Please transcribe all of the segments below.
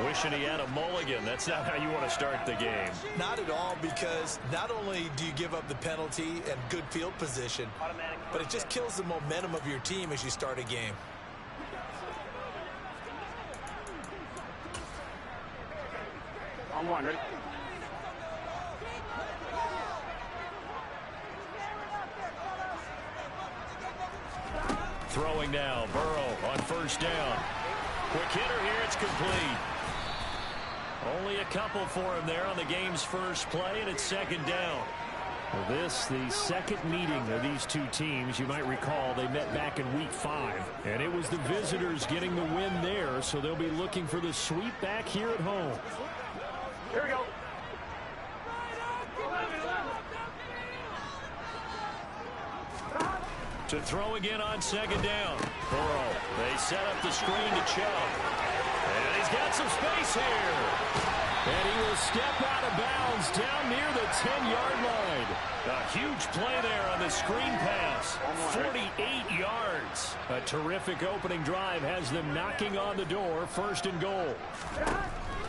Wishing he had a mulligan. That's not how you want to start the game. Not at all, because not only do you give up the penalty and good field position, but it just kills the momentum of your team as you start a game. On one, ready? Throwing now, Burrow on first down. Quick hitter here, it's complete. Only a couple for him there on the game's first play, and it's second down. Well, this, the second meeting of these two teams. You might recall they met back in week 5, and it was the visitors getting the win there, so they'll be looking for the sweep back here at home. Here we go. To throw again on second down. Burrow, they set up the screen to Chubb. And he's got some space here. And he will step out of bounds down near the 10-yard line. A huge play there on the screen pass. 48 yards. A terrific opening drive has them knocking on the door. First and goal.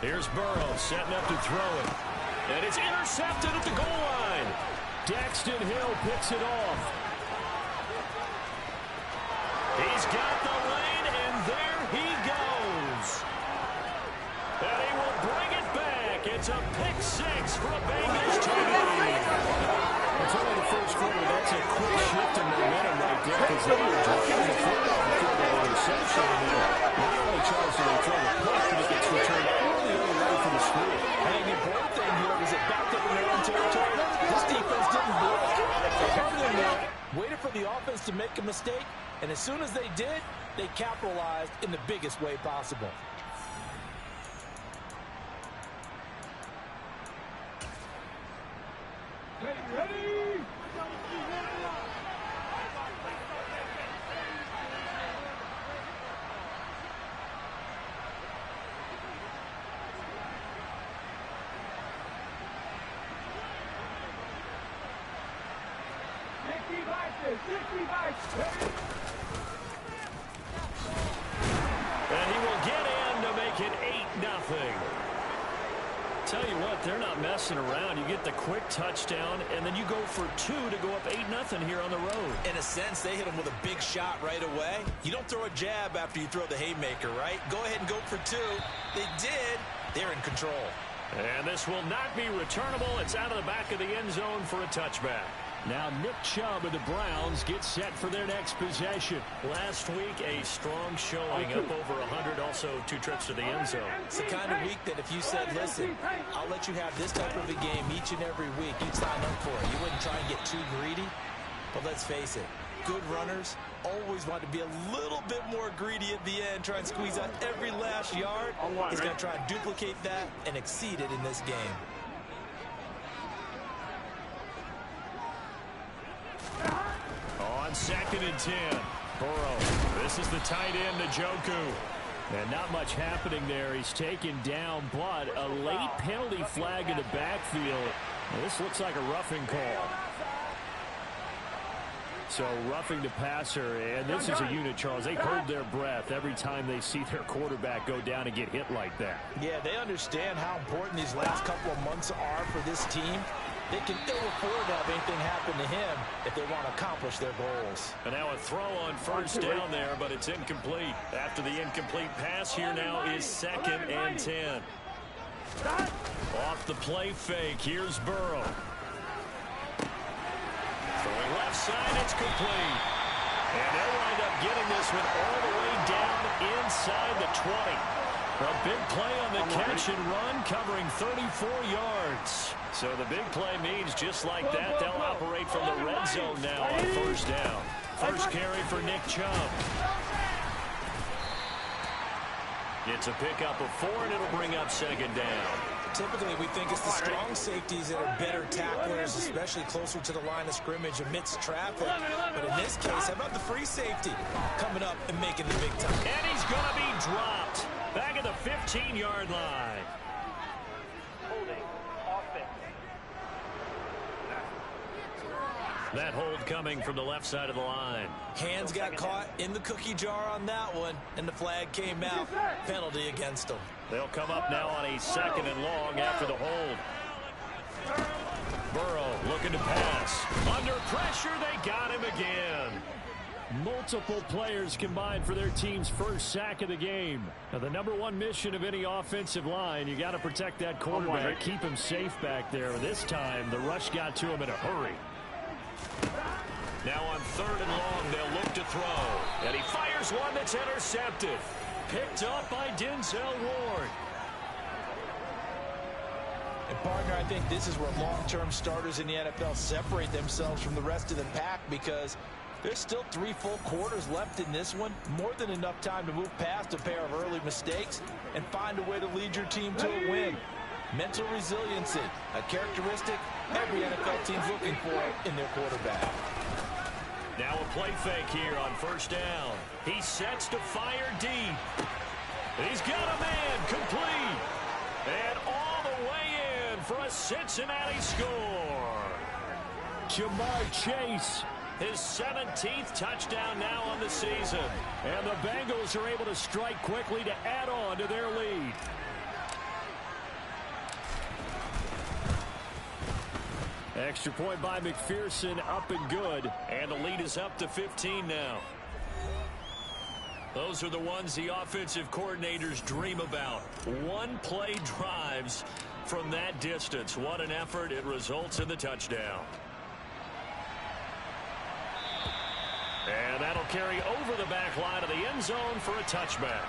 Here's Burrow setting up to throw it. And it's intercepted at the goal line. Daxton Hill picks it off. He's got the lane, and there he goes. And he will bring it back. It's a pick 6 for a Bengals lead. It's only the first quarter. That's a quick shift in momentum right there, because they were dropping the football for the reception. Not only tries to throw the puck, but it gets returned all the other way for the score. And the important thing here is it backed up in their own territory. This defense didn't block. They held in there, waited for the offense to make a mistake, and as soon as they did, they capitalized in the biggest way possible. Ready? And he will get in to make it 8-0. Tell you what, they're not messing around. You get the quick touchdown, and then you go for 2 to go up 8-0 here on the road. In a sense, they hit him with a big shot right away. You don't throw a jab after you throw the haymaker, right? Go ahead and go for 2. They did. They're in control. And this will not be returnable. It's out of the back of the end zone for a touchback. Now Nick Chubb of the Browns gets set for their next possession. Last week, a strong showing, up over 100, also 2 trips to the end zone. It's the kind of week that if you said, listen, I'll let you have this type of a game each and every week, you'd sign up for it. You wouldn't try and get too greedy. But let's face it, good runners always want to be a little bit more greedy at the end, try and squeeze out every last yard. He's going to try and duplicate that and exceed it in this game. On 2nd and 10, Burrow. This is the tight end, Njoku. And not much happening there. He's taken down, but a late penalty flag in the backfield. Now, this looks like a roughing call. So roughing the passer, and this is a unit, Charles. They hold their breath every time they see their quarterback go down and get hit like that. Yeah, they understand how important these last couple of months are for this team. They can ill afford to have anything happen to him if they want to accomplish their goals. And now a throw on first down there, but it's incomplete. After the incomplete pass, here now is 2nd and 10. Off the play fake, here's Burrow. Throwing left side, it's complete. And they'll wind up getting this one all the way down inside the 20. A big play on the catch and run, covering 34 yards. So the big play means just like that, they'll operate from the red zone now on first down. First carry for Nick Chubb. It's a pickup of 4, and it'll bring up 2nd down. Typically, we think it's the strong safeties that are better tacklers, especially closer to the line of scrimmage amidst traffic. But in this case, how about the free safety coming up and making the big time? And he's going to be dropped back at the 15-yard line. Holding offense. That hold coming from the left side of the line. Hands got caught in the cookie jar on that one, and the flag came out. Penalty against them. They'll come up now on a 2nd and long after the hold. Burrow looking to pass. Under pressure, they got him again. Multiple players combined for their team's first sack of the game. Now, the #1 mission of any offensive line, you got to protect that quarterback, keep him safe back there. This time, the rush got to him in a hurry. Now on 3rd and long, they'll look to throw. And he fires one that's intercepted. Picked up by Denzel Ward. And partner, I think this is where long-term starters in the NFL separate themselves from the rest of the pack, because there's still 3 full quarters left in this one. More than enough time to move past a pair of early mistakes and find a way to lead your team to a win. Mental resiliency, a characteristic every NFL team's looking for in their quarterback. Now a play fake here on 1st down. He sets to fire deep. He's got a man complete. And all the way in for a Cincinnati score. Jamar Chase, his 17th touchdown now on the season. And the Bengals are able to strike quickly to add on to their lead. Extra point by McPherson, up and good. And the lead is up to 15 now. Those are the ones the offensive coordinators dream about. One-play drives from that distance. What an effort. It results in the touchdown. And that'll carry over the back line of the end zone for a touchback.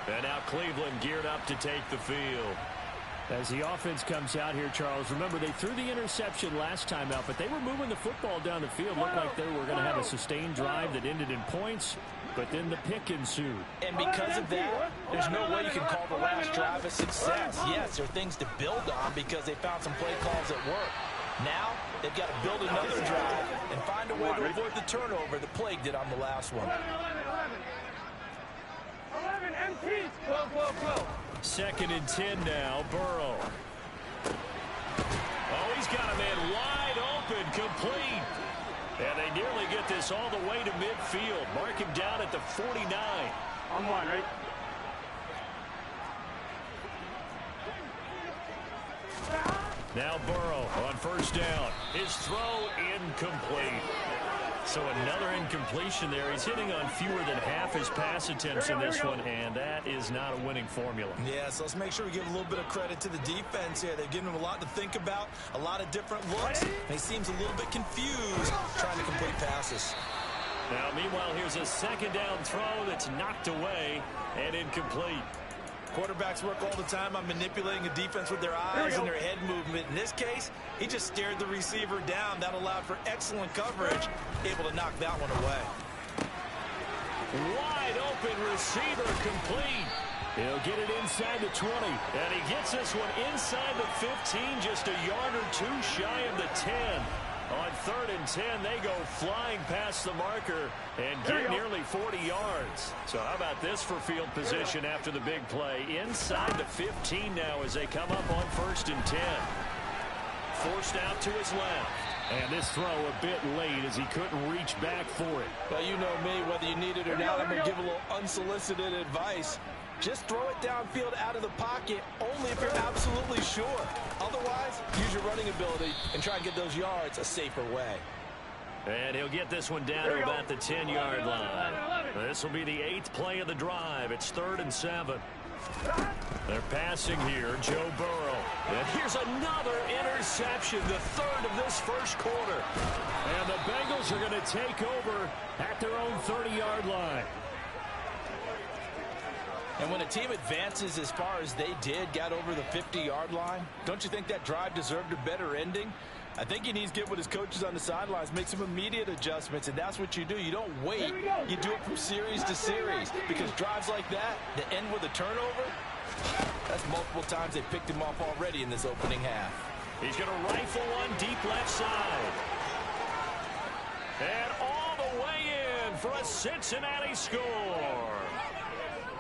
And now Cleveland geared up to take the field. As the offense comes out here, Charles, remember they threw the interception last time out, but they were moving the football down the field. Looked like they were going to have a sustained drive that ended in points, but then the pick ensued. And because of that, there's no way you can call the last drive a success. Yes, there are things to build on because they found some play calls that work. Now, they've got to build another drive and find a way to avoid the turnover that plagued it on the last one. 11 MPs. Go. 2nd and 10 now, Burrow. Oh, he's got a man wide open, complete. And they nearly get this all the way to midfield. Mark him down at the 49. On 1, right? Now Burrow on 1st down. His throw incomplete. So another incompletion there. He's hitting on fewer than half his pass attempts in this one, and that is not a winning formula. Yeah, so let's make sure we give a little bit of credit to the defense here. They've given him a lot to think about, a lot of different looks, and he seems a little bit confused trying to complete passes. Now, meanwhile, here's a 2nd down throw that's knocked away and incomplete. Quarterbacks work all the time on manipulating a defense with their eyes and their head movement. In this case, he just stared the receiver down. That allowed for excellent coverage, able to knock that one away. Wide open receiver complete. He'll get it inside the 20. And he gets this one inside the 15, just a yard or 2 shy of the 10. On 3rd and 10, they go flying past the marker and get nearly 40 yards. So how about this for field position after the big play? Inside the 15 now as they come up on 1st and 10. Forced out to his left. And this throw a bit late as he couldn't reach back for it. Well, you know me, whether you need it or not, I'm going to give a little unsolicited advice. Just throw it downfield out of the pocket only if you're absolutely sure. Otherwise, use your running ability and try and get those yards a safer way. And he'll get this one down to about the 10-yard line. This will be the 8th play of the drive. It's 3rd and 7. They're passing here, Joe Burrow. And here's another interception, the 3rd of this first quarter. And the Bengals are going to take over at their own 30-yard line. And when a team advances as far as they did, got over the 50-yard line, don't you think that drive deserved a better ending? I think he needs to get with his coaches on the sidelines, make some immediate adjustments, and that's what you do. You don't wait. You do it from series to series, because drives like that end with a turnover, that's multiple times they picked him off already in this opening half. He's going to rifle one deep left side. And all the way in for a Cincinnati score.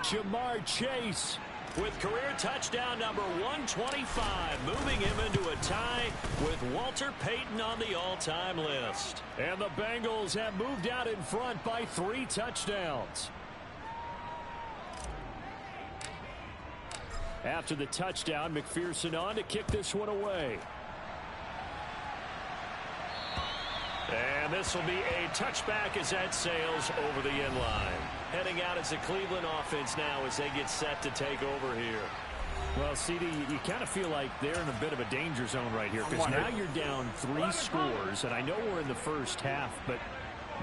Jamar Chase, with career touchdown number 125, moving him into a tie with Walter Payton on the all-time list. And the Bengals have moved out in front by 3 touchdowns. After the touchdown, McPherson on to kick this one away. And this will be a touchback as that sails over the end line. Heading out as the Cleveland offense now as they get set to take over here. Well, CD, you kind of feel like they're in a bit of a danger zone right here because now you're down 3 scores, and I know we're in the first half, but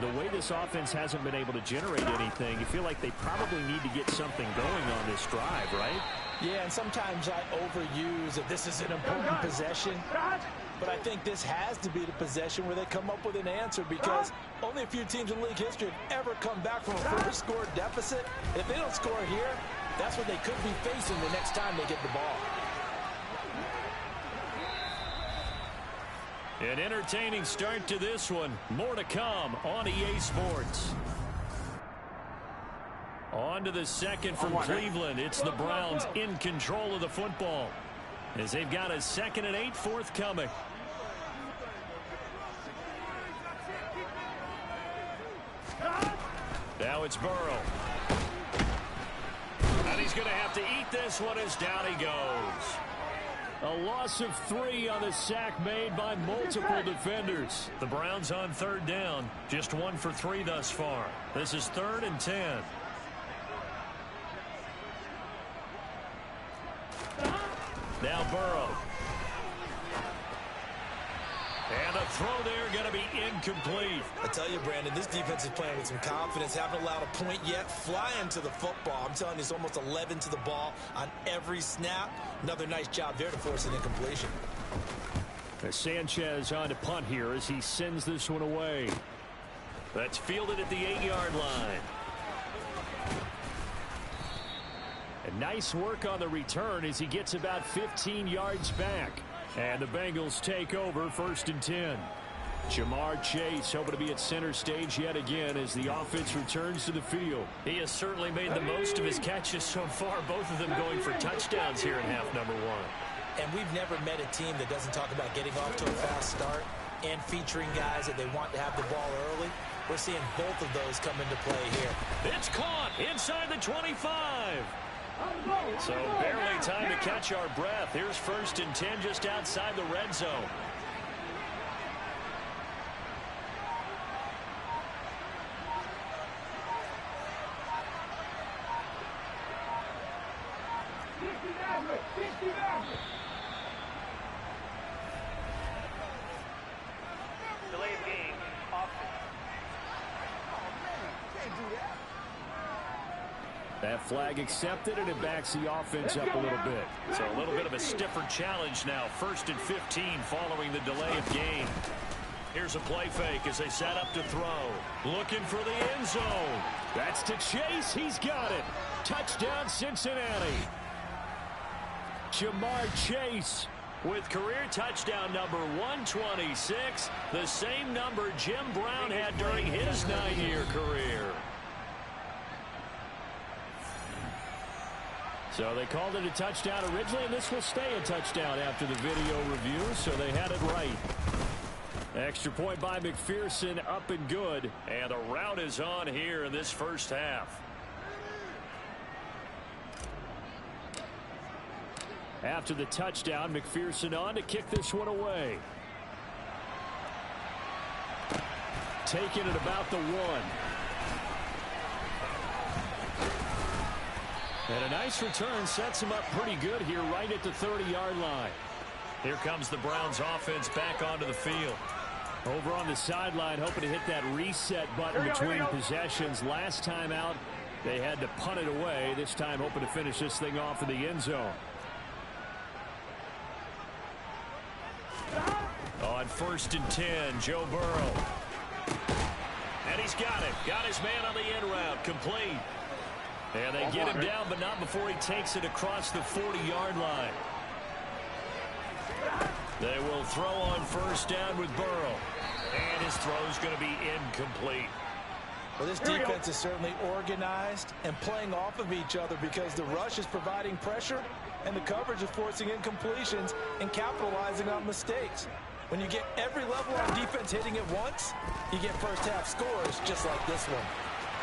the way this offense hasn't been able to generate anything, you feel like they probably need to get something going on this drive, right? Yeah, and sometimes I overuse that this is an important possession. But I think this has to be the possession where they come up with an answer because only a few teams in league history have ever come back from a 4-score deficit. If they don't score here, that's what they could be facing the next time they get the ball. An entertaining start to this one. More to come on EA Sports. On to the second from Cleveland. It's the Browns in control of the football as they've got a 2nd and 8 forthcoming. Now it's Burrow. And he's going to have to eat this one as down he goes. A loss of 3 on the sack made by multiple defenders. The Browns on 3rd down. Just 1 for 3 thus far. This is 3rd and 10. Now Burrow. And a throw there going to be incomplete. I tell you, Brandon, this defense is playing with some confidence. Haven't allowed a point yet. Flying to the football. I'm telling you, it's almost 11 to the ball on every snap. Another nice job there to force an incompletion. Sanchez on to punt here as he sends this one away. That's fielded at the 8-yard line. And nice work on the return as he gets about 15 yards back. And the Bengals take over 1st and 10. Jamar Chase hoping to be at center stage yet again as the offense returns to the field. He has certainly made the most of his catches so far, both of them going for touchdowns here in half number 1. And we've never met a team that doesn't talk about getting off to a fast start and featuring guys that they want to have the ball early. We're seeing both of those come into play here. It's caught inside the 25. So barely time to catch our breath. Here's 1st and 10 just outside the red zone. Delay of game. That flag accepted, and it backs the offense up a little bit. So a little bit of a stiffer challenge now. 1st and 15 following the delay of game. Here's a play fake as they set up to throw. Looking for the end zone. That's to Chase. He's got it. Touchdown, Cincinnati. Jamar Chase with career touchdown number 126, the same number Jim Brown had during his 9-year career. So they called it a touchdown originally, and this will stay a touchdown after the video review, so they had it right. Extra point by McPherson, up and good, and the route is on here in this first half. After the touchdown, McPherson on to kick this one away. Taking it about the 1. And a nice return sets him up pretty good here right at the 30-yard line. Here comes the Browns offense back onto the field. Over on the sideline, hoping to hit that reset button between possessions. Last time out, they had to punt it away. This time hoping to finish this thing off in the end zone. On 1st and 10, Joe Burrow. And he's got it. Got his man on the end route. Complete. And they get him down, but not before he takes it across the 40-yard line. They will throw on 1st down with Burrow. And his throw is going to be incomplete. Well, this defense is certainly organized and playing off of each other because the rush is providing pressure and the coverage is forcing incompletions and capitalizing on mistakes. When you get every level on defense hitting at once, you get first-half scores just like this one.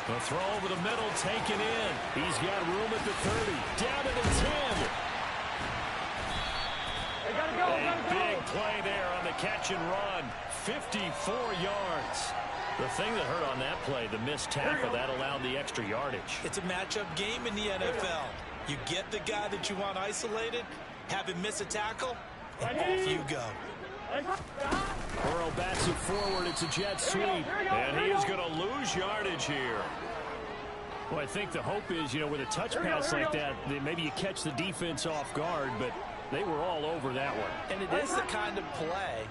The throw over the middle taken in. He's got room at the 30. Down to the 10. A big play there on the catch and run. 54 yards. The thing that hurt on that play, the missed tackle, that allowed the extra yardage. It's a matchup game in the NFL. You get the guy that you want isolated, have him miss a tackle, and off you go. Burrow bats it forward. It's a jet sweep. And he is going to lose yardage here. Well, I think the hope is, with a touch pass like that maybe you catch the defense off guard, but they were all over that one. And it is the kind of play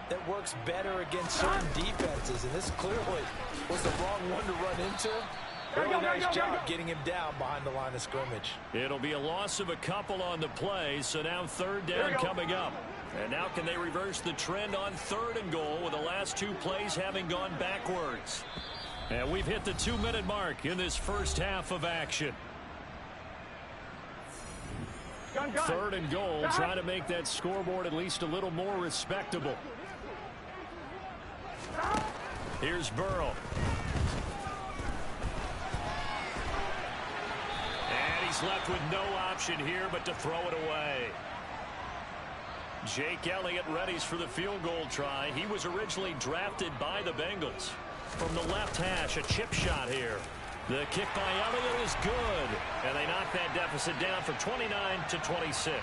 that works better against certain defenses, and this clearly was the wrong one to run into. Really nice job getting him down behind the line of scrimmage. It'll be a loss of a couple on the play, so now third down coming up. And now can they reverse the trend on 3rd and goal with the last 2 plays having gone backwards? And we've hit the 2-minute mark in this first half of action. 3rd and goal, trying to make that scoreboard at least a little more respectable. Here's Burrow. And he's left with no option here but to throw it away. Jake Elliott readies for the field goal try. He was originally drafted by the Bengals. From the left hash, a chip shot here. The kick by Elliott is good. And they knock that deficit down from 29-26.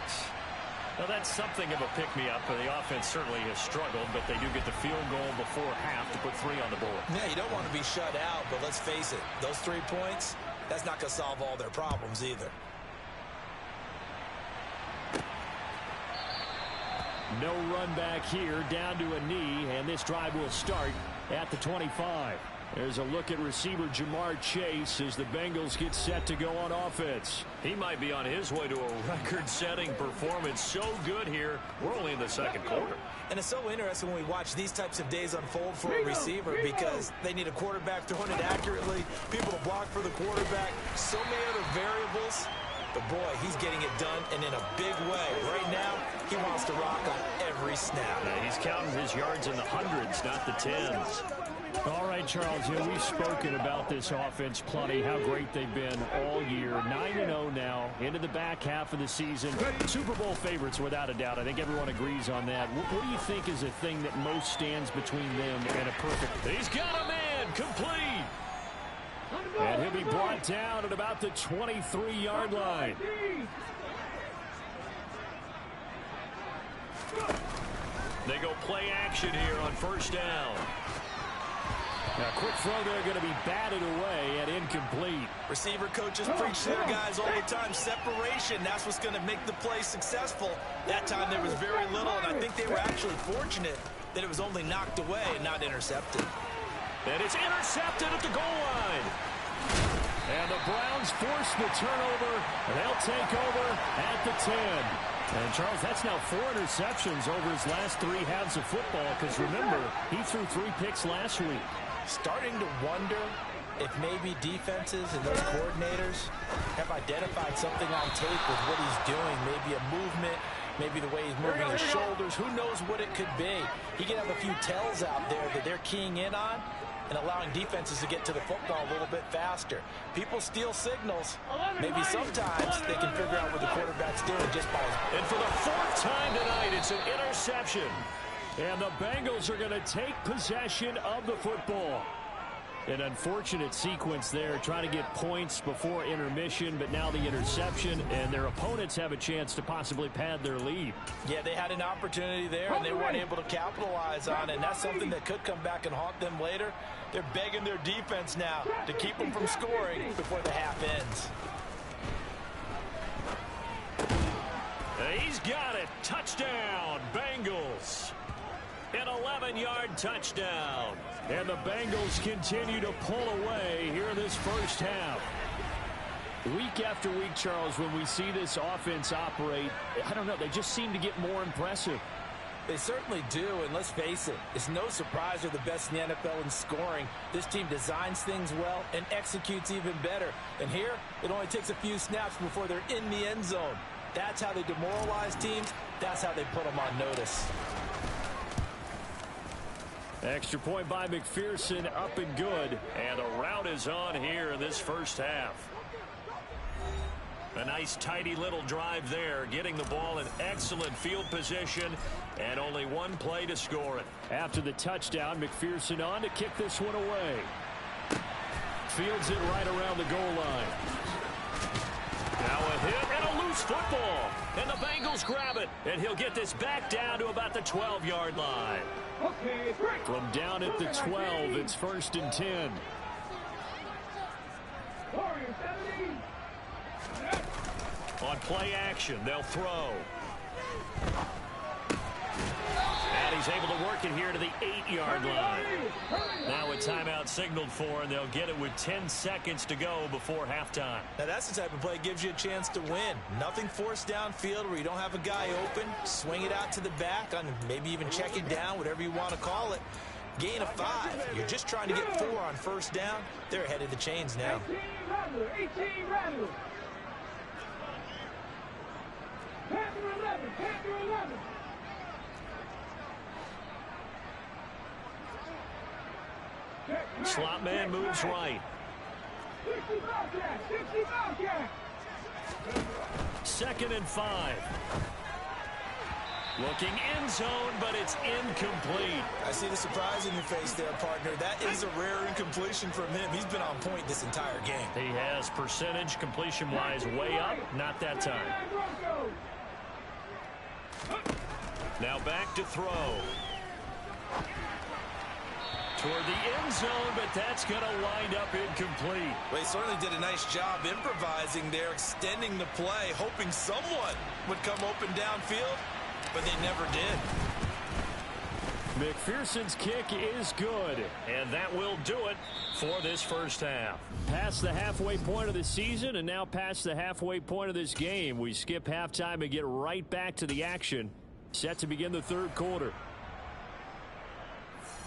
Now, that's something of a pick-me-up. The offense certainly has struggled, but they do get the field goal before half to put 3 on the board. Yeah, you don't want to be shut out, but let's face it, those 3 points, that's not going to solve all their problems either. No run back here, down to a knee, and this drive will start at the 25. There's a look at receiver Jamar Chase as the Bengals get set to go on offense. He might be on his way to a record-setting performance. So good here. We're only in the 2nd quarter. And it's so interesting when we watch these types of days unfold for a receiver because they need a quarterback throwing it accurately, people to block for the quarterback, so many other variables. But, boy, he's getting it done and in a big way. Right now, he wants to rock on every snap. Yeah, he's counting his yards in the hundreds, not the tens. All right, Charles, we've spoken about this offense plenty, how great they've been all year. 9-0 now, into the back half of the season. Super Bowl favorites, without a doubt. I think everyone agrees on that. What do you think is the thing that most stands between them and a perfect? He's got a man, complete. And he'll be brought down at about the 23-yard line. They go play action here on 1st down. Now, quick throw there, going to be batted away and incomplete. Receiver coaches preach to their guys all the time. Separation, that's what's going to make the play successful. That time there was very little, and I think they were actually fortunate that it was only knocked away and not intercepted. And it's intercepted at the goal line. And the Browns force the turnover. They'll take over at the 10. And, Charles, that's now 4 interceptions over his last 3 halves of football because, remember, he threw 3 picks last week. Starting to wonder if maybe defenses and those coordinators have identified something on tape with what he's doing, maybe a movement, maybe the way he's moving his shoulders. Who knows what it could be? He could have a few tells out there that they're keying in on and allowing defenses to get to the football a little bit faster. People steal signals. Maybe sometimes they can figure out what the quarterback's doing just by his... And for the 4th time tonight, it's an interception. And the Bengals are going to take possession of the football. An unfortunate sequence there, trying to get points before intermission, but now the interception, and their opponents have a chance to possibly pad their lead. Yeah, they had an opportunity there, and they weren't able to capitalize on it, and that's something that could come back and haunt them later. They're begging their defense now to keep them from scoring before the half ends. He's got it. Touchdown, Bengals. An 11-yard touchdown. And the Bengals continue to pull away here in this first half. Week after week, Charles, when we see this offense operate, I don't know, they just seem to get more impressive. They certainly do, and let's face it, it's no surprise they're the best in the NFL in scoring. This team designs things well and executes even better. And here, it only takes a few snaps before they're in the end zone. That's how they demoralize teams. That's how they put them on notice. Extra point by McPherson, up and good. And a rout is on here in this first half. A nice, tidy little drive there, getting the ball in excellent field position, and only one play to score it. After the touchdown, McPherson on to kick this one away. Fields it right around the goal line. Now a hit and a loose football. And the Bengals grab it, and he'll get this back down to about the 12-yard line. From down at the 12, it's 1st and 10. On play action, they'll throw. And he's able to work it here to the 8-yard line. Now a timeout signaled for, and they'll get it with 10 seconds to go before halftime. Now that's the type of play that gives you a chance to win. Nothing forced downfield where you don't have a guy open. Swing it out to the back, on maybe even check it down, whatever you want to call it. Gain of 5. You're just trying to get 4 on first down. They're ahead of the chains now. 18 Rattler. Panther 11. Slot man moves right. 2nd and 5. Looking end zone, but it's incomplete. I see the surprise in your face there, partner. That is a rare incompletion from him. He's been on point this entire game. He has percentage completion-wise way up. Not that time. Now back to throw. Toward the end zone, but that's going to wind up incomplete. Well, he certainly did a nice job improvising there, extending the play, hoping someone would come open downfield, but they never did. McPherson's kick is good, and that will do it for this first half. Past the halfway point of the season, and now past the halfway point of this game. We skip halftime and get right back to the action. Set to begin the third quarter.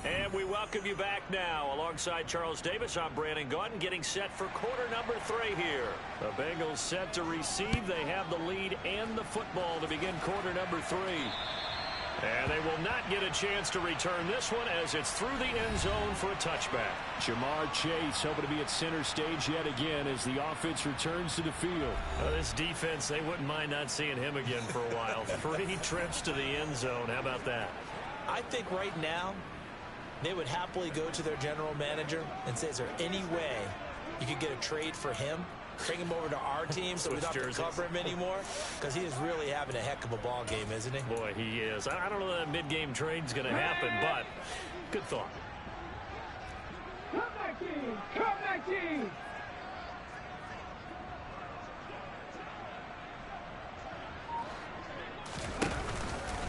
And we welcome you back now. Alongside Charles Davis, I'm Brandon Gaudin, getting set for quarter number 3 here. The Bengals set to receive. They have the lead and the football to begin quarter number 3. And they will not get a chance to return this one as it's through the end zone for a touchback. Jamar Chase hoping to be at center stage yet again as the offense returns to the field. This defense, they wouldn't mind not seeing him again for a while. 3 trips to the end zone. How about that? I think right now, they would happily go to their general manager and say, is there any way you could get a trade for him? Bring him over to our team so we don't have to cover him anymore? Because he is really having a heck of a ball game, isn't he? Boy, he is. I don't know that mid-game trade's going to happen, but good thought. Come back, team! Come back, team!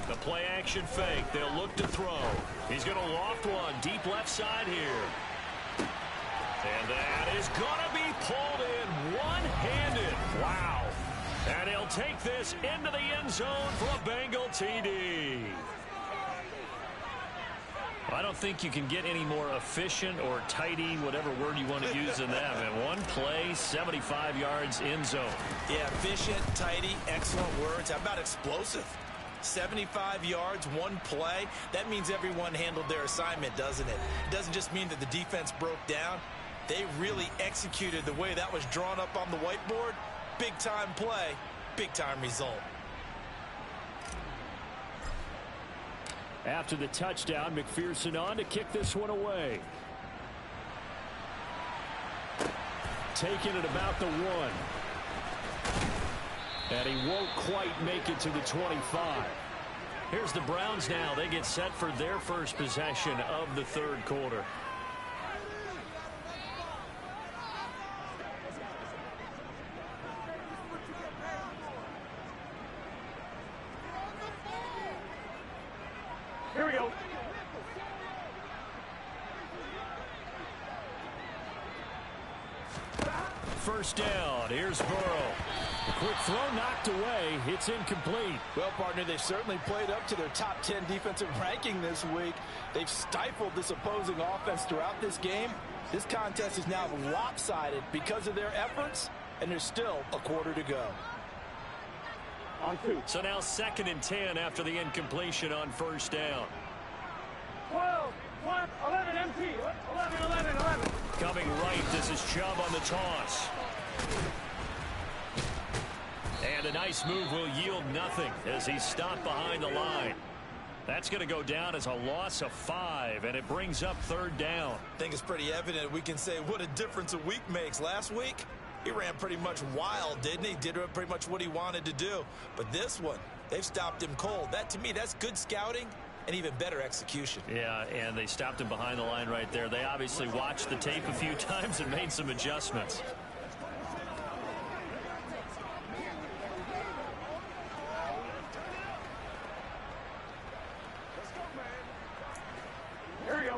The play action fake. They'll look to throw. He's going to loft one deep left side here. And that is going to be pulled in one-handed. Wow. And he'll take this into the end zone for a Bengal TD. I don't think you can get any more efficient or tidy, whatever word you want to use than that. And one play, 75 yards in zone. Yeah, efficient, tidy, excellent words. How about explosive? 75 yards, one play. That means everyone handled their assignment, doesn't it? It doesn't just mean that the defense broke down. They really executed the way that was drawn up on the whiteboard. Big-time play, big-time result. After the touchdown, McPherson on to kick this one away. Taking it about the 1. And he won't quite make it to the 25. Here's the Browns now. They get set for their first possession of the third quarter. Here we go. First down. Here's Burrow. A quick throw knocked away. It's incomplete. Well, partner, they certainly played up to their top 10 defensive ranking this week. They've stifled this opposing offense throughout this game. This contest is now lopsided because of their efforts, and there's still a quarter to go. So now 2nd and 10 after the incompletion on first down. 12, 1, 11, empty. 11, 11, 11. Coming right, this is Chubb on the toss. And a nice move will yield nothing as he's stopped behind the line. That's going to go down as a loss of 5, and it brings up 3rd down. I think it's pretty evident we can say what a difference a week makes. Last week, he ran pretty much wild, didn't he? Did pretty much what he wanted to do. But this one, they've stopped him cold. That, to me, that's good scouting and even better execution. Yeah, and they stopped him behind the line right there. They obviously watched the tape a few times and made some adjustments.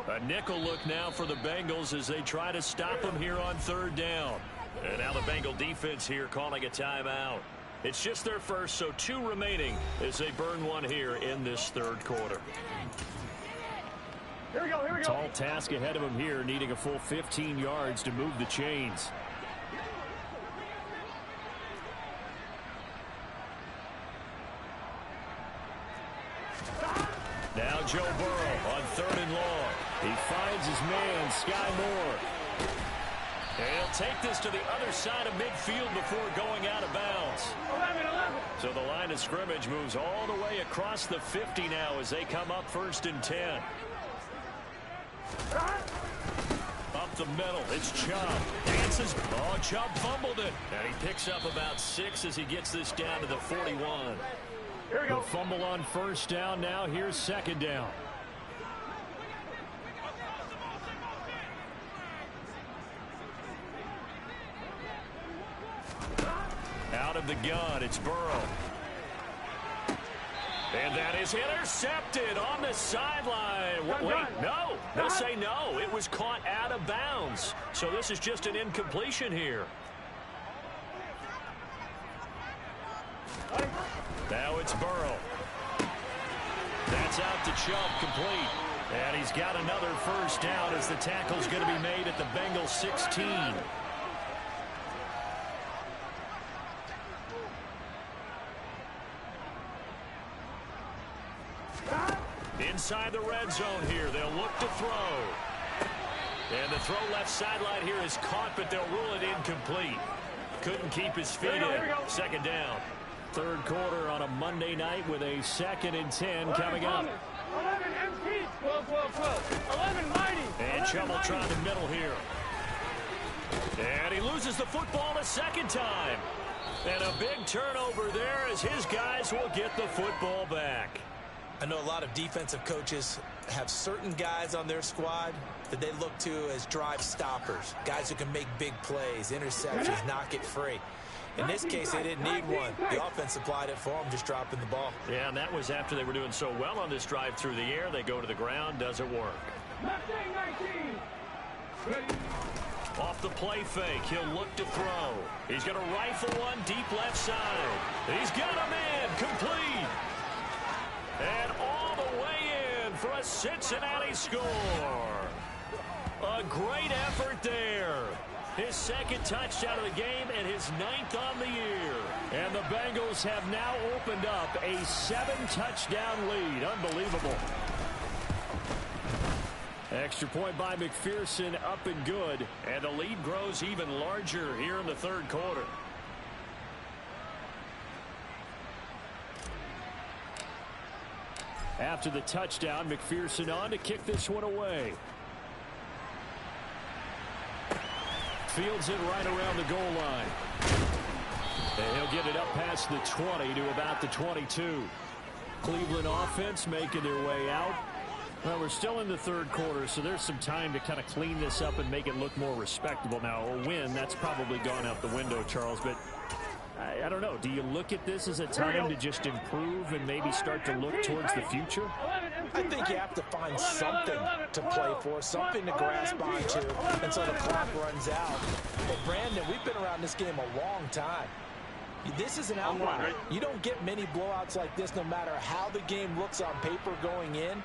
A nickel look now for the Bengals as they try to stop him here on 3rd down. And now the Bengal defense here calling a timeout. It's just their first, so 2 remaining as they burn one here in this 3rd quarter. Here we go, here we go. Tall task ahead of him here, needing a full 15 yards to move the chains. Now Joe Burrow on 3rd and long. He finds his man, Sky Moore. And he'll take this to the other side of midfield before going out of bounds. 11, 11. So the line of scrimmage moves all the way across the 50 now as they come up 1st and 10. Up the middle, it's Chubb. Dances. Oh, Chubb fumbled it. And he picks up about 6 as he gets this down to the 41. Here we go. The fumble on 1st down now. Here's 2nd down. Out of the gun, it's Burrow. And that is intercepted on the sideline. Wait, no. They say no. It was caught out of bounds. So this is just an incompletion here. Now it's Burrow. That's out to Chubb, complete. And he's got another 1st down as the tackle's going to be made at the Bengals 16. Inside the red zone here, they'll look to throw. And the throw left sideline here is caught, but they'll rule it incomplete. Couldn't keep his feet in. 2nd down. 3rd quarter on a Monday night with a 2nd and 10 coming up. 11, empty. 12, 12, 12. 11, mighty. And Chubb will try the middle here. And he loses the football a 2nd time. And a big turnover there as his guys will get the football back. I know a lot of defensive coaches have certain guys on their squad that they look to as drive stoppers, guys who can make big plays, interceptions, knock it free. In this case, they didn't need one. The offense supplied it for them, just dropping the ball. Yeah, and that was after they were doing so well on this drive through the air. They go to the ground, doesn't work. Off the play fake, he'll look to throw. He's going to rifle one deep left side. He's got him in, complete. And all the way in for a Cincinnati score. A great effort there. His 2nd touchdown of the game and his 9th on the year. And the Bengals have now opened up a 7-touchdown lead. Unbelievable. Extra point by McPherson, up and good. And the lead grows even larger here in the 3rd quarter. After the touchdown, McPherson on to kick this one away. Fields it right around the goal line. And he'll get it up past the 20 to about the 22. Cleveland offense making their way out. Well, we're still in the 3rd quarter, so there's some time to kind of clean this up and make it look more respectable. Now, a win, that's probably gone out the window, Charles, but I don't know. Do you look at this as a time to just improve and maybe start to look towards the future? I think you have to find something to play for, something to grasp onto until the clock runs out. But, Brandon, we've been around this game a long time. This is an outlier. You don't get many blowouts like this no matter how the game looks on paper going in.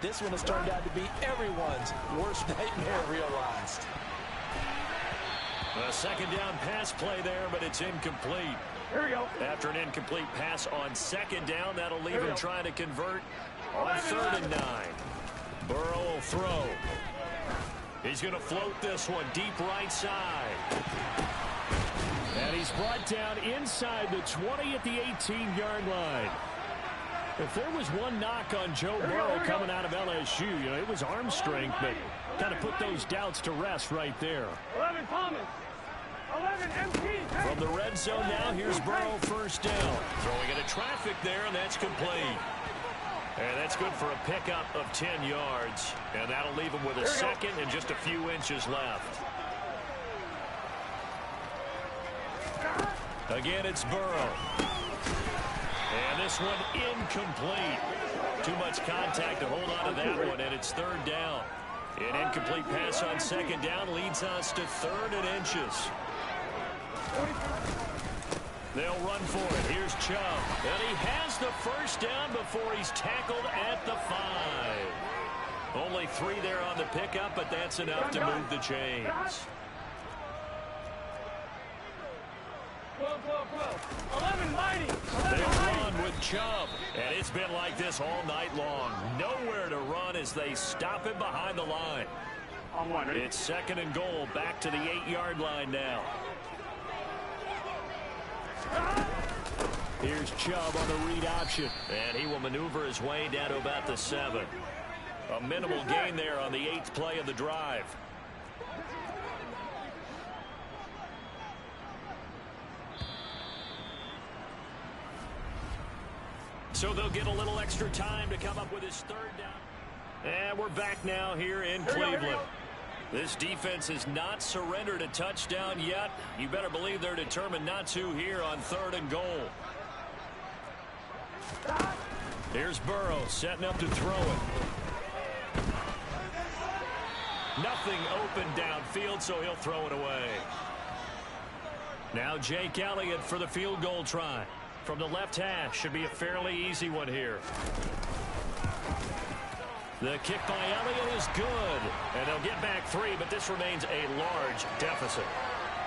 This one has turned out to be everyone's worst nightmare realized. A second down pass play there, but it's incomplete. Here we go. After an incomplete pass on second down, that'll leave him trying to convert on 3rd and 9. Burrow will throw. He's going to float this one deep right side. And he's brought down inside the 20 at the 18-yard line. If there was one knock on Joe Burrow coming out of LSU, it was arm strength, but kind of put those doubts to rest right there. 11 Thomas. 11 MT. From the red zone now, here's Burrow, first down. Throwing into traffic there, and that's complete. And that's good for a pickup of 10 yards. And that'll leave him with a second and just a few inches left. Again, it's Burrow. And this one incomplete. Too much contact to hold on to that one, and it's 3rd down. An incomplete pass on second down leads us to 3rd and inches. They'll run for it. Here's Chubb. And he has the first down before he's tackled at the 5. Only 3 there on the pickup, but that's enough to move the chains. 11 Mighty. They run with Chubb, and it's been like this all night long. Nowhere to run as they stop him behind the line. It's 2nd and goal, back to the 8-yard line now. Here's Chubb on the read option, and he will maneuver his way down to about the 7. A minimal gain there on the 8th play of the drive. So they'll get a little extra time to come up with his 3rd down. And we're back now here in Cleveland. This defense has not surrendered a touchdown yet. You better believe they're determined not to here on 3rd and goal. Here's Burrow setting up to throw it. Nothing open downfield, so he'll throw it away. Now Jake Elliott for the field goal try. From the left hash, should be a fairly easy one here. The kick by Elliott is good, and they'll get back 3, but this remains a large deficit.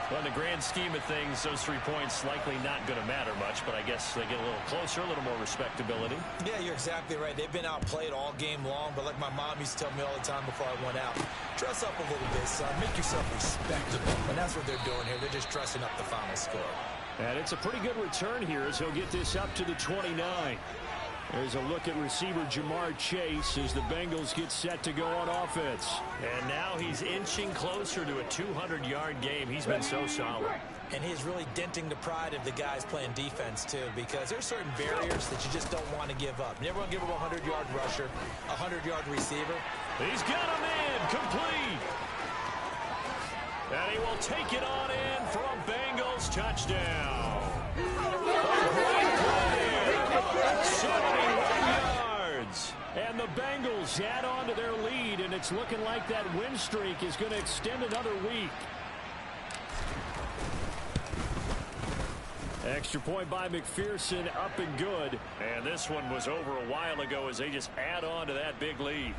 Well, in the grand scheme of things, those 3 points likely not going to matter much, but I guess they get a little closer, a little more respectability. Yeah, you're exactly right. They've been outplayed all game long, but like my mom used to tell me all the time before I went out, dress up a little bit, son. Make yourself respectable. And that's what they're doing here. They're just dressing up the final score. And it's a pretty good return here as he'll get this up to the 29. There's a look at receiver Jamar Chase as the Bengals get set to go on offense. And now he's inching closer to a 200-yard game. He's been so solid. And he's really denting the pride of the guys playing defense, too, because there's certain barriers that you just don't want to give up. You never want to give up a 100-yard rusher, a 100-yard receiver. He's got him in, complete. And he will take it on in for a Bengals touchdown. 71 yards. And the Bengals add on to their lead, and it's looking like that win streak is going to extend another week. Extra point by McPherson, up and good. And this one was over a while ago as they just add on to that big lead.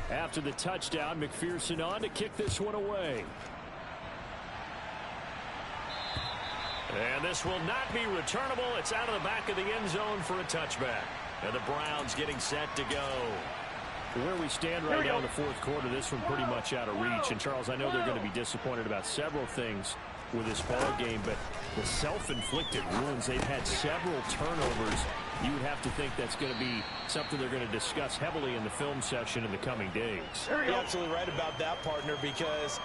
After the touchdown, McPherson on to kick this one away. And this will not be returnable. It's out of the back of the end zone for a touchback. And the Browns getting set to go. Where we stand right now in the 4th quarter, this one pretty much out of reach. And, Charles, I know they're going to be disappointed about several things with this ball game, but the self-inflicted wounds, they've had several turnovers. You would have to think that's going to be something they're going to discuss heavily in the film session in the coming days. You're absolutely right about that, partner, because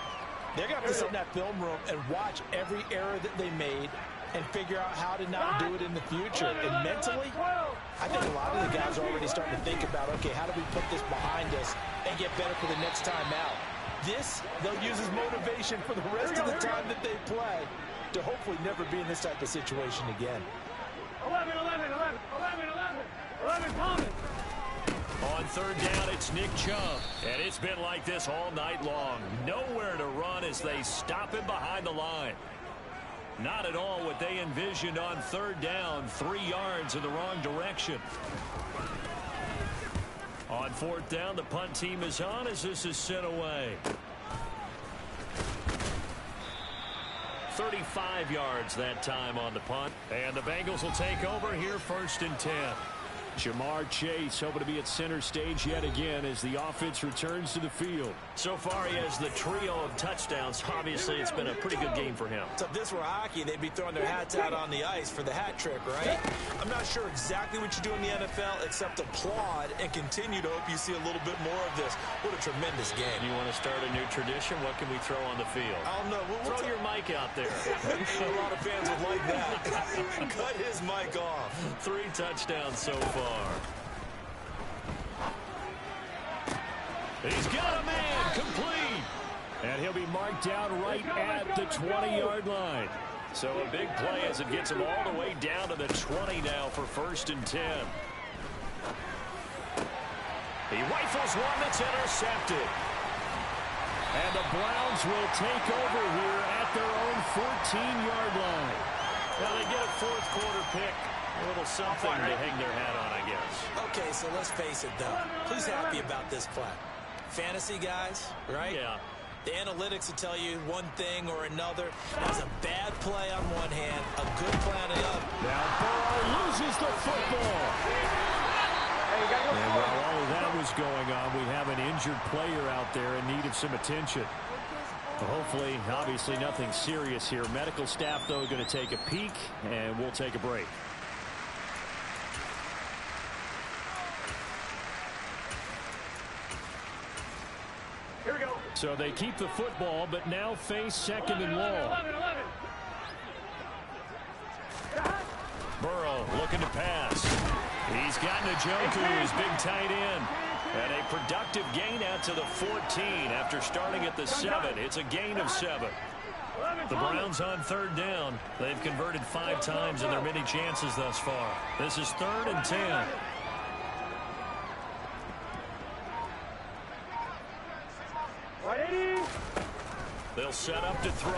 they're going to have to sit in that film room and watch every error that they made and figure out how to not do it in the future. And mentally, I think a lot of the guys are already starting to think about, okay, how do we put this behind us and get better for the next time out? This, they'll use as motivation for the rest of the time that they play to hopefully never be in this type of situation again. 11 Thomas. On third down, it's Nick Chubb. And it's been like this all night long. Nowhere to run as they stop him behind the line. Not at all what they envisioned on third down. 3 yards in the wrong direction. On fourth down, the punt team is on as this is sent away. 35 yards that time on the punt. And the Bengals will take over here, 1st and 10. Jamar Chase hoping to be at center stage yet again as the offense returns to the field. So far, he has the trio of touchdowns. Obviously, it's been a pretty good game for him. So if this were hockey, they'd be throwing their hats out on the ice for the hat trick, right? I'm not sure exactly what you do in the NFL except applaud and continue to hope you see a little bit more of this. What a tremendous game. You want to start a new tradition? What can we throw on the field? I don't know. Throw your mic out there. A lot of fans would like that. Cut his mic off. 3 touchdowns so far. He's got a man complete. And he'll be marked down right at the 20-yard line. So a big play as it gets him all the way down to the 20 now for 1st and 10. He rifles one that's intercepted. And the Browns will take over here at their own 14-yard line. Now they get a 4th quarter pick. A little something to hang their hat on, I guess. Okay, so let's face it, though. Who's happy about this play? Fantasy guys, right? Yeah. The analytics will tell you one thing or another. That's a bad play on one hand, a good play on the other. Now Burrow loses the football. And while all of that was going on, we have an injured player out there in need of some attention. Hopefully, obviously nothing serious here. Medical staff, though, going to take a peek, and we'll take a break. Here we go. So they keep the football, but now face 2nd and long. 11. Burrow looking to pass. He's got Njoku, his big tight end. And a productive gain out to the 14 after starting at the 7. It's a gain of 7. The Browns on third down. They've converted 5 times in their many chances thus far. This is 3rd and 10. They'll set up to throw.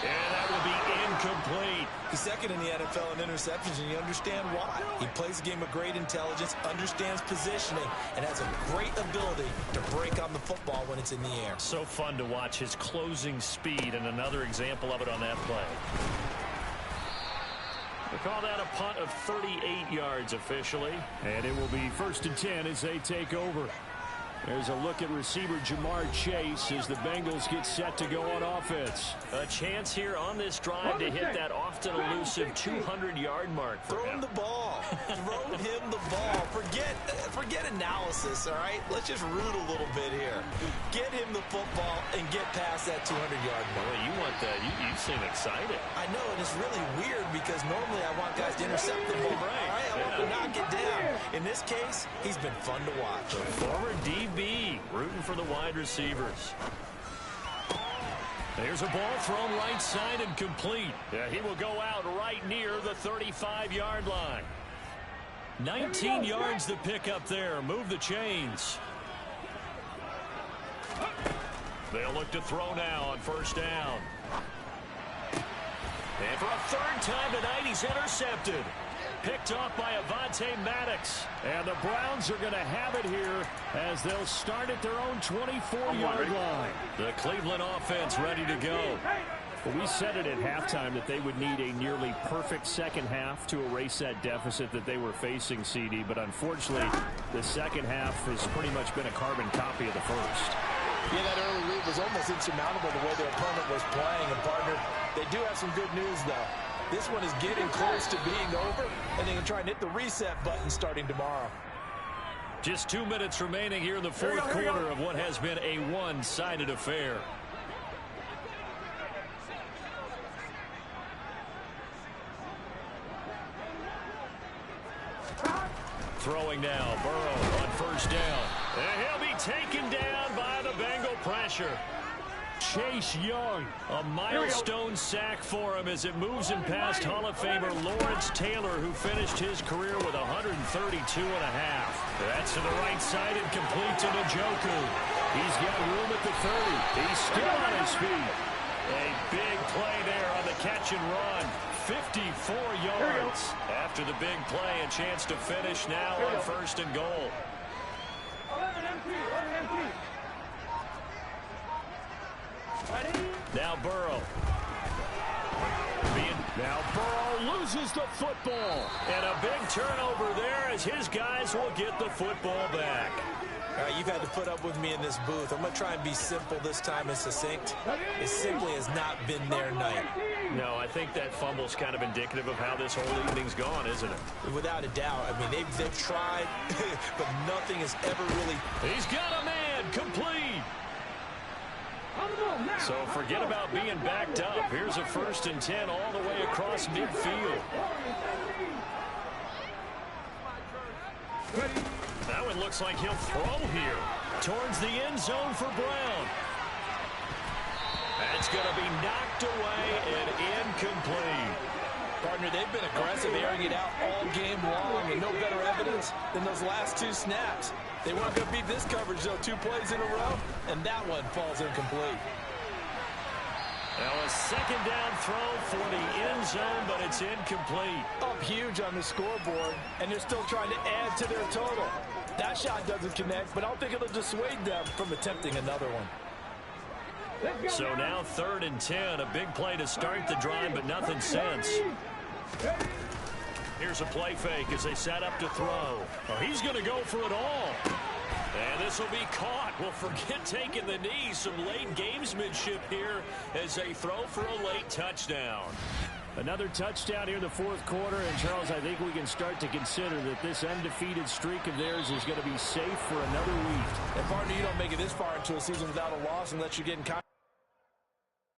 And that will be incomplete. He's 2nd in the NFL in interceptions, and you understand why. He plays a game of great intelligence, understands positioning, and has a great ability to break on the football when it's in the air. So fun to watch his closing speed, and another example of it on that play. We call that a punt of 38 yards officially. And it will be 1st and 10 as they take over. There's a look at receiver Jamar Chase as the Bengals get set to go on offense. A chance here on this drive to hit that often elusive 200-yard mark for Throw him the ball. Throw him the ball. Forget analysis, all right? Let's just root a little bit here. Get him the football and get past that 200-yard mark. Well, you want that. You seem excited. I know, and it's really weird because normally I want guys to intercept the ball. Right. All right? I want to knock it down. In this case, he's been fun to watch. The forward DB rooting for the wide receivers. There's a ball thrown right side and complete. Yeah, he will go out right near the 35-yard line. 19 yards to pick up there. Move the chains. They'll look to throw now on 1st down. And for a 3rd time tonight, he's intercepted. Picked off by Avonte Maddox. And the Browns are going to have it here as they'll start at their own 24-yard line. The Cleveland offense ready to go. Well, we said it at halftime that they would need a nearly perfect second half to erase that deficit that they were facing, CD. But unfortunately, the second half has pretty much been a carbon copy of the first. Yeah, that early lead was almost insurmountable the way their opponent was playing. And, partner, they do have some good news, though. This one is getting close to being over, and they can try and hit the reset button starting tomorrow. Just 2 minutes remaining here in the 4th quarter of what has been a one-sided affair. Throwing now, Burrow on 1st down. And he'll be taken down by the Bengal pressure. Chase Young. A milestone sack for him as it moves him past Hall of Famer Lawrence Taylor, who finished his career with 132.5. That's to the right side and complete to Njoku. He's got room at the 30. He's still on his feet. A big play there on the catch and run. 54 yards. After the big play, a chance to finish now on 1st and goal. 11 empty. Now Burrow. Now Burrow loses the football. And a big turnover there as his guys will get the football back. All right, you've had to put up with me in this booth. I'm going to try and be simple this time and succinct. It simply has not been their night. No, I think that fumble's kind of indicative of how this whole evening's gone, isn't it? Without a doubt. I mean, they've tried, but nothing has ever really... He's got a man complete. So forget about being backed up. Here's a 1st and 10 all the way across midfield. That one looks like he'll throw here. Towards the end zone for Brown. That's going to be knocked away and incomplete. Partner, they've been aggressive, airing it out all game long, and no better evidence than those last 2 snaps. They weren't going to beat this coverage, though, 2 plays in a row, and that one falls incomplete. Now a 2nd down throw for the end zone, but it's incomplete. Up huge on the scoreboard, and they're still trying to add to their total. That shot doesn't connect, but I don't think it'll dissuade them from attempting another one. So now 3rd and 10, a big play to start the drive, but nothing since. Here's a play fake as they set up to throw. Oh, he's going to go for it all. And this will be caught. Well, forget taking the knee. Some late gamesmanship here as they throw for a late touchdown. Another touchdown here in the 4th quarter. And, Charles, I think we can start to consider that this undefeated streak of theirs is going to be safe for another week. And, partner, you don't make it this far into a season without a loss unless you're getting